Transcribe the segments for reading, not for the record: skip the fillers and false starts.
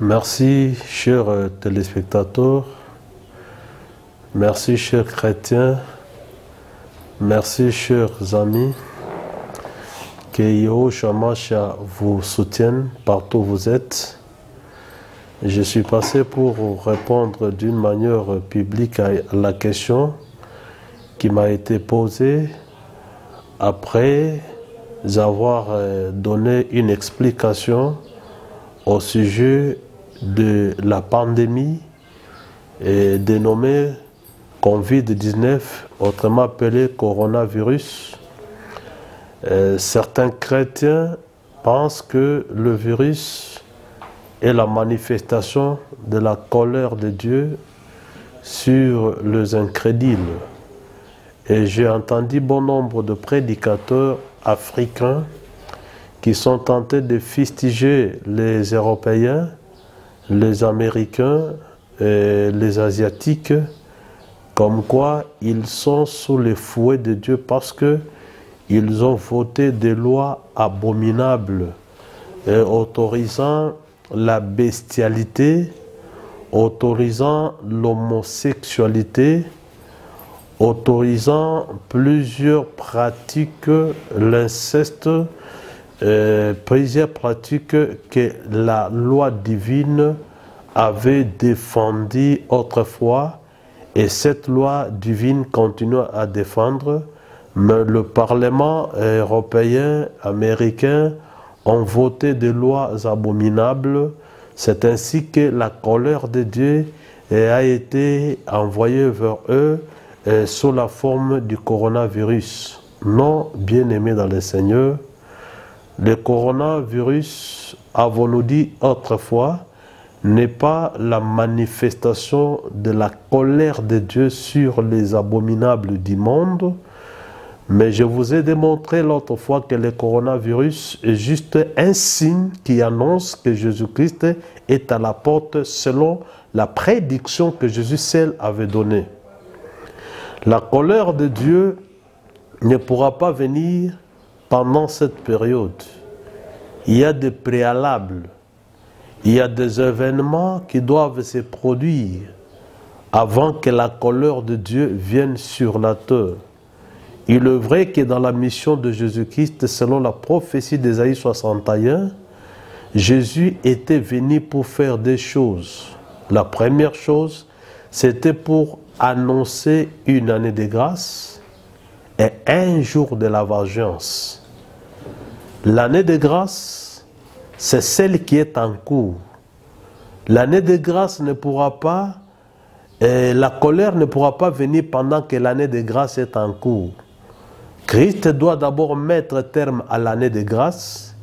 Merci, chers téléspectateurs. Merci, chers chrétiens. Merci, chers amis. Que Yahushua Mashiach vous soutienne partout où vous êtes. Je suis passé pour répondre d'une manière publique à la question qui m'a été posée après avoir donné une explication au sujet de la pandémie dénommée Covid-19, autrement appelé coronavirus. Certains chrétiens pensent que le virus est la manifestation de la colère de Dieu sur les incrédules. Et j'ai entendu bon nombre de prédicateurs africains qui sont tentés de fustiger les Européens, les Américains et les Asiatiques, comme quoi ils sont sous les fouets de Dieu parce qu'ils ont voté des lois abominables autorisant la bestialité, autorisant l'homosexualité, autorisant plusieurs pratiques, l'inceste, plusieurs pratiques que la loi divine avait défendues autrefois, et cette loi divine continue à défendre, mais le Parlement européen, américain, ont voté des lois abominables. C'est ainsi que la colère de Dieu a été envoyée vers eux sous la forme du coronavirus. Non, bien-aimés dans le Seigneur, le coronavirus, avons-nous dit autrefois, n'est pas la manifestation de la colère de Dieu sur les abominables du monde, mais je vous ai démontré l'autre fois que le coronavirus est juste un signe qui annonce que Jésus-Christ est à la porte selon la prédiction que Jésus seul avait donnée. La colère de Dieu ne pourra pas venir pendant cette période. Il y a des préalables. Il y a des événements qui doivent se produire avant que la colère de Dieu vienne sur la terre. Il est vrai que dans la mission de Jésus-Christ, selon la prophétie d'Ésaïe 61, Jésus était venu pour faire des choses. La première chose, c'était pour annoncer une année de grâce et un jour de la vengeance. L'année de grâce, c'est celle qui est en cours. L'année de grâce ne pourra pas, la colère ne pourra pas venir pendant que l'année de grâce est en cours. Christ doit d'abord mettre terme à l'année de grâce.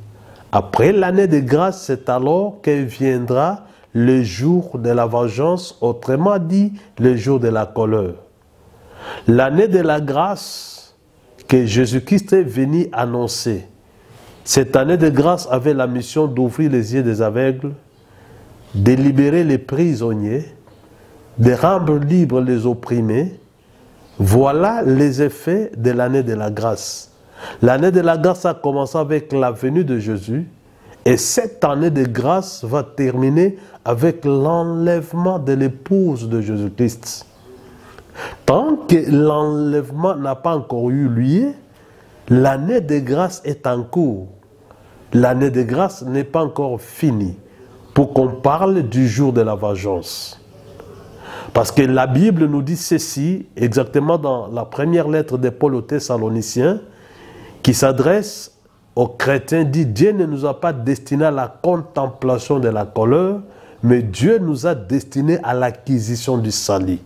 Après l'année de grâce, c'est alors que viendra le jour de la vengeance, autrement dit, le jour de la colère. L'année de la grâce que Jésus-Christ est venu annoncer. Cette année de grâce avait la mission d'ouvrir les yeux des aveugles, de libérer les prisonniers, de rendre libres les opprimés. Voilà les effets de l'année de la grâce. L'année de la grâce a commencé avec la venue de Jésus, et cette année de grâce va terminer avec l'enlèvement de l'épouse de Jésus-Christ. Tant que l'enlèvement n'a pas encore eu lieu, l'année de grâce est en cours. L'année de grâce n'est pas encore finie pour qu'on parle du jour de la vengeance. Parce que la Bible nous dit ceci, exactement dans la première lettre de Paul aux Thessaloniciens, qui s'adresse aux chrétiens, dit « Dieu ne nous a pas destinés à la contemplation de la colère, mais Dieu nous a destinés à l'acquisition du salut. »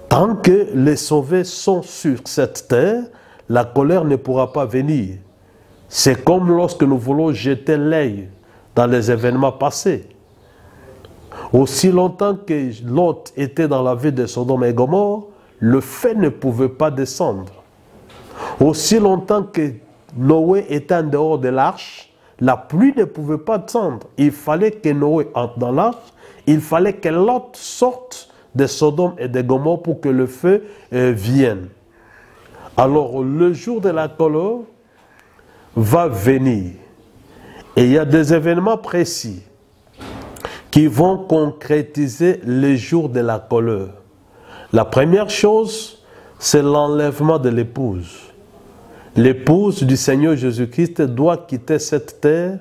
Tant que les sauvés sont sur cette terre, la colère ne pourra pas venir. C'est comme lorsque nous voulons jeter l'œil dans les événements passés. Aussi longtemps que Lot était dans la ville de Sodome et Gomorrhe, le feu ne pouvait pas descendre. Aussi longtemps que Noé était en dehors de l'arche, la pluie ne pouvait pas descendre. Il fallait que Noé entre dans l'arche, il fallait que Lot sorte de Sodome et de Gomorrhe pour que le feu vienne. Alors le jour de la colère va venir. Et il y a des événements précis qui vont concrétiser les jours de la colère. La première chose, c'est l'enlèvement de l'épouse. L'épouse du Seigneur Jésus-Christ doit quitter cette terre,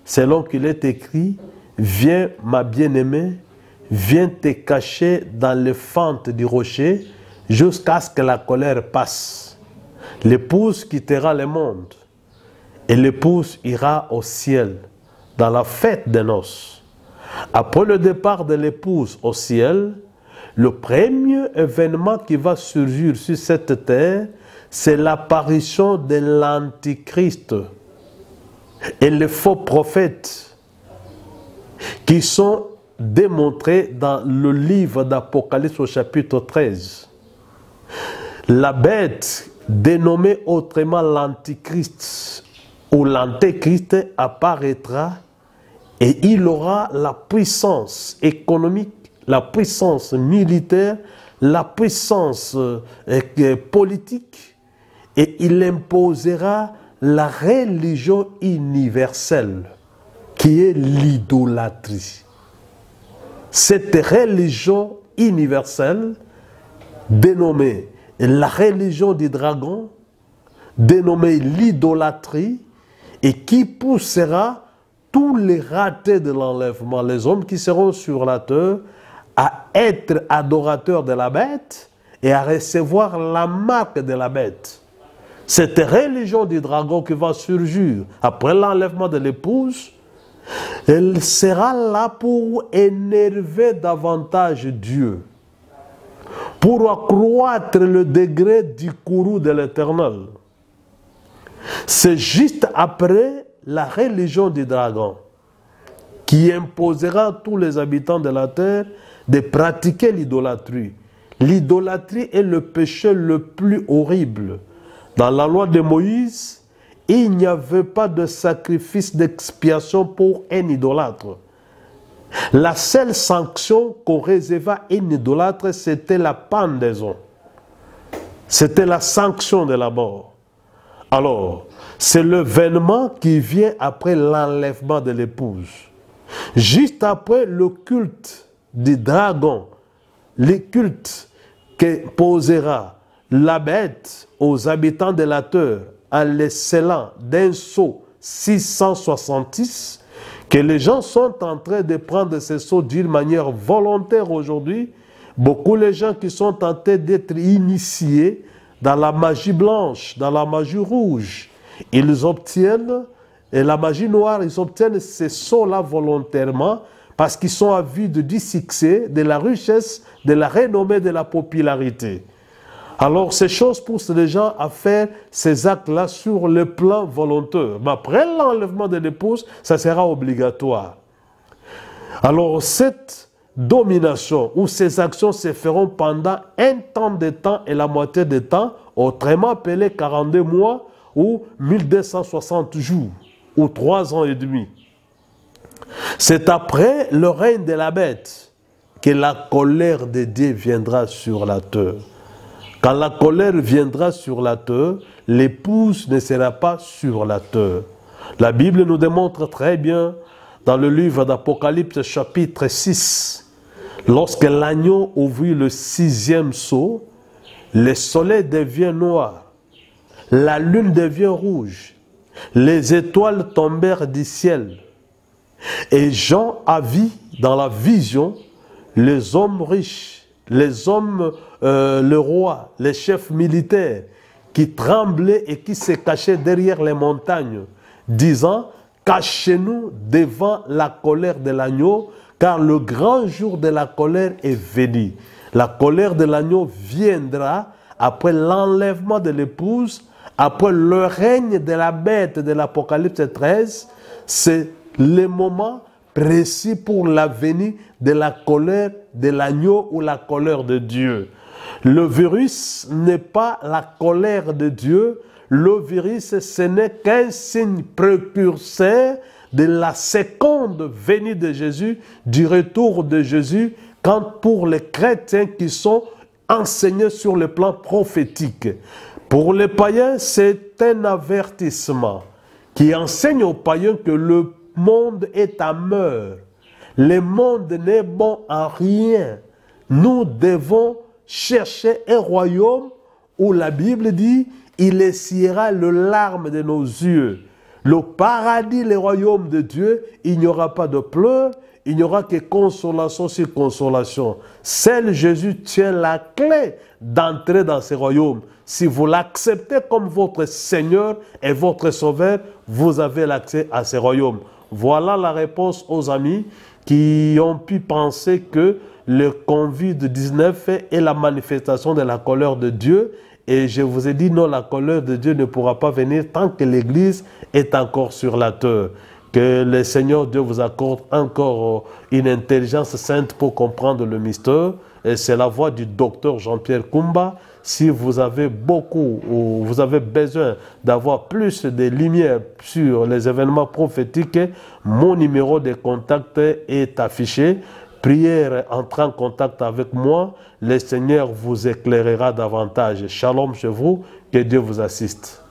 selon qu'il est écrit, « Viens, ma bien-aimée, viens te cacher dans les fentes du rocher, jusqu'à ce que la colère passe. » L'épouse quittera le monde, et l'épouse ira au ciel, dans la fête des noces. Après le départ de l'épouse au ciel, le premier événement qui va surgir sur cette terre, c'est l'apparition de l'Antichrist et les faux prophètes qui sont démontrés dans le livre d'Apocalypse au chapitre 13. La bête dénommée autrement l'Antichrist ou l'Antéchrist apparaîtra et il aura la puissance économique, la puissance militaire, la puissance politique, et il imposera la religion universelle qui est l'idolâtrie. Cette religion universelle dénommée la religion du dragon, dénommée l'idolâtrie, et qui poussera tous les ratés de l'enlèvement, les hommes qui seront sur la terre, à être adorateurs de la bête et à recevoir la marque de la bête. Cette religion du dragon qui va surgir après l'enlèvement de l'épouse, elle sera là pour énerver davantage Dieu, pour accroître le degré du courroux de l'Éternel. C'est juste après la religion du dragon qui imposera à tous les habitants de la terre de pratiquer l'idolâtrie. L'idolâtrie est le péché le plus horrible. Dans la loi de Moïse, il n'y avait pas de sacrifice d'expiation pour un idolâtre. La seule sanction qu'on réserva à un idolâtre, c'était la pendaison. C'était la sanction de la mort. Alors, c'est l'événement qui vient après l'enlèvement de l'épouse. Juste après le culte du dragon, le culte que posera la bête aux habitants de la terre en les scellant d'un sceau 666, que les gens sont en train de prendre ces sceaux d'une manière volontaire aujourd'hui. Beaucoup de gens qui sont tentés d'être initiés dans la magie blanche, dans la magie rouge, ils obtiennent, et la magie noire, ils obtiennent ces sceaux-là volontairement parce qu'ils sont avides du succès, de la richesse, de la renommée, de la popularité. Alors, ces choses poussent les gens à faire ces actes-là sur le plan volontaire. Mais après l'enlèvement de l'épouse, ça sera obligatoire. Alors, cette domination ou ces actions se feront pendant un temps de temps et la moitié de temps, autrement appelé 42 mois ou 1260 jours ou 3 ans et demi. C'est après le règne de la bête que la colère de Dieu viendra sur la terre. Quand la colère viendra sur la terre, l'épouse ne sera pas sur la terre. La Bible nous démontre très bien dans le livre d'Apocalypse chapitre 6, lorsque l'agneau ouvrit le 6e sceau, le soleil devient noir, la lune devient rouge, les étoiles tombèrent du ciel. Et Jean a vu dans la vision les hommes riches, les hommes, le roi, les chefs militaires qui tremblaient et qui se cachaient derrière les montagnes, disant « Cachez-nous devant la colère de l'agneau, car le grand jour de la colère est venu. » La colère de l'agneau viendra après l'enlèvement de l'épouse, après le règne de la bête de l'Apocalypse 13. C'est le moment précis pour la venue de la colère de l'agneau ou la colère de Dieu. Le virus n'est pas la colère de Dieu. Le virus, ce n'est qu'un signe précurseur de la seconde venue de Jésus, du retour de Jésus, quand pour les chrétiens qui sont enseignés sur le plan prophétique. Pour les païens, c'est un avertissement qui enseigne aux païens que le monde est à mort. Le monde n'est bon en rien. Nous devons chercher un royaume où la Bible dit « Il essuiera le larme de nos yeux ». Le paradis, le royaume de Dieu, il n'y aura pas de pleurs, il n'y aura que consolation sur consolation. Seul Jésus tient la clé d'entrer dans ce royaume. Si vous l'acceptez comme votre Seigneur et votre Sauveur, vous avez l'accès à ce royaume. Voilà la réponse aux amis qui ont pu penser que le Covid-19 est la manifestation de la colère de Dieu. Et je vous ai dit, non, la colère de Dieu ne pourra pas venir tant que l'Église est encore sur la terre. Que le Seigneur Dieu vous accorde encore une intelligence sainte pour comprendre le mystère. Et c'est la voix du docteur Jean-Pierre Koumba. Si vous avez beaucoup ou vous avez besoin d'avoir plus de lumière sur les événements prophétiques, mon numéro de contact est affiché. Prière, entrez en contact avec moi. Le Seigneur vous éclairera davantage. Shalom chez vous. Que Dieu vous assiste.